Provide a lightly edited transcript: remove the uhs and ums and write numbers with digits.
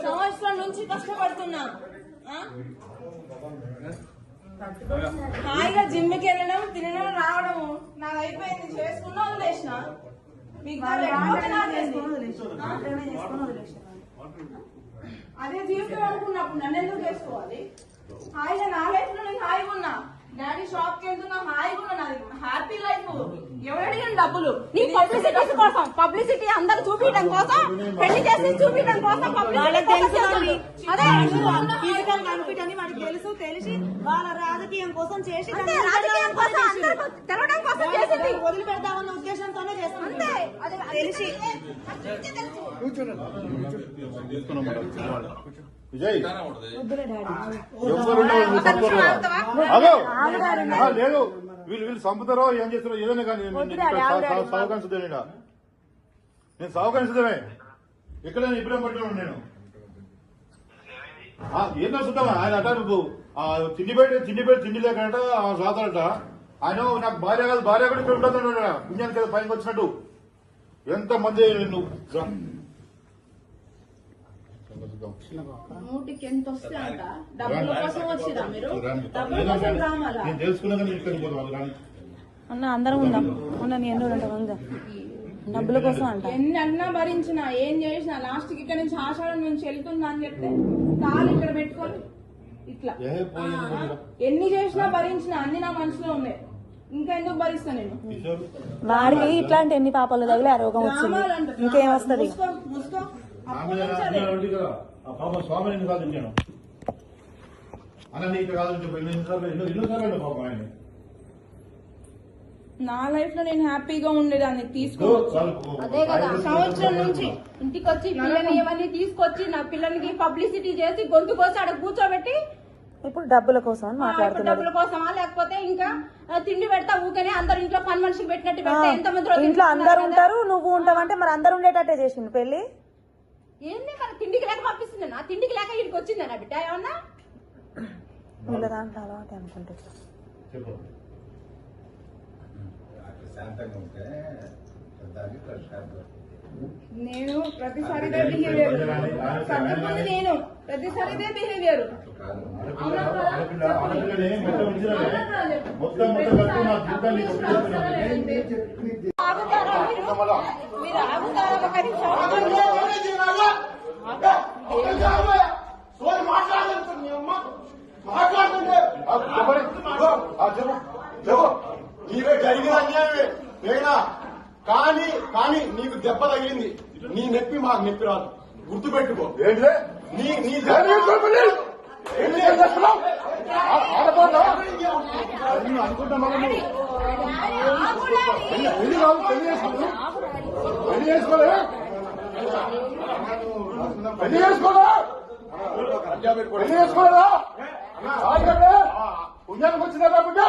సంవత్సరం నుంచి కష్టపడుతున్నా. హాయిగా జిమ్కి వెళ్ళడం, తినడం, రావడము నాకు అయిపోయింది. చేసుకున్నా వదిలేసిన. అదే జీవితం అనుకున్నప్పుడు నన్ను ఎందుకు చేసుకోవాలి? హాయిగా నా లైఫ్ లో నేను హాయిగా ఉన్నా. డాడీ షాప్ కి వెళ్తున్నా, హాయిగా ఉన్నా. నాది హ్యాపీ లైఫ్. ఎవరు అడిగిన డబ్బులు? నీ పబ్లిసిటీ కోసం, పబ్లిసిటీ అందరు చూపించడం కోసం, పెళ్లి చేసి చూపించడం కోసం తెలుసు. తెలిసి వాళ్ళ రాజకీయం కోసం చేసి తెలవడం కోసం చేసింది. వదిలిపెడతామన్న ఉద్దేశంతోనే చేస్తాం. అంతే తెలిసి విజయ్ లేదు, వీళ్ళు చంపుతారో ఏం చేస్తారో ఏదైనా కానీ సావకాశమే. నేను సావకాశమే ఎక్కడైనా ఇబ్బంది పడుతున్నాను. నేను ఏం చూద్దామా ఆయన అట నువ్వు తిండి లేకట రాతాడట. ఆయన నాకు భార్య కాదు, భార్య కూడా ఇక్కడ ఉండదు పుణ్యానికి కదా పైకి వచ్చినట్టు. ఎంత మంది నువ్వు నూటికి ఎంత వస్తే అంట. డబ్బుల కోసం వచ్చిరా మీరు? డబ్బుల కోసం రామాలా? నేను తెలుసుకున్నాక అన్న అందరం ఉందాం. నీ ఎన్నో డబ్బుల కోసం అంట. ఎన్ని అన్నా భరించినా, ఏం చేసినా లాస్ట్ కి ఇక్కడ నుంచి ఆషాఢం నుంచి వెళ్తుందా అని చెప్తే కాలు ఇక్కడ పెట్టుకొని ఇట్లా ఎన్ని చేసినా భరించినా అన్ని నా మనసులో ఉన్నాయి. ఇంకా ఎందుకు భరిస్తా నేను? వాడికి ఇట్లాంటి ఎన్ని పాపాలు తగిలి ఆ రోగం వచ్చింది. ఇంకేం వస్తుంది? స్వామిని కాదు నేను అన్న నీకు కాదు ఎన్నోసార్లు పాపం ఆయన. నా లైఫ్ లో నేను హ్యాపీగా ఉండేదాన్ని. తీసుకోవచ్చు అదే కదా. సంవత్సరం నుంచి ఇంటికి వచ్చి పిల్లని ఇవన్నీ తీసుకొచ్చి నా పిల్లలకి పబ్లిసిటీ చేసి గొంతు కోసి అక్కడ కూర్చోబెట్టి ఇప్పుడు డబ్బుల కోసం మాట్లాడుతున్నారు. డబ్బుల కోసమా లేకపోతే ఇంకా తిండి పెడతా ఊకనే అందరు ఇంట్లో పని మనుషులు పెట్టినట్టు పెడతా. ఎంతమంది ఇంట్లో అందరు ఉంటారు, నువ్వు ఉంటావంటే మరి అందరు ఉండేటట్టే చేసింది పెళ్లి. ఏంది మన తిండికి లేక పంపిస్తుంది? నా తిండికి లేక ఇంటికి వచ్చిందా నా బిడ్డ? ఏమన్నా అనుకుంటే నేను ప్రతిసారి బిహేవియర్ నేను ప్రతిసారి బిహేవియర్ మీరు ఆగుతారా? నీవే జరిగిన అన్యాయమే లేనా? కానీ నీకు దెబ్బ తగిలింది. నీ నొప్పి మాకు నొప్పి రాదు, గుర్తుపెట్టుకో. పుణ్యానికి వచ్చిందా బిడ్డ?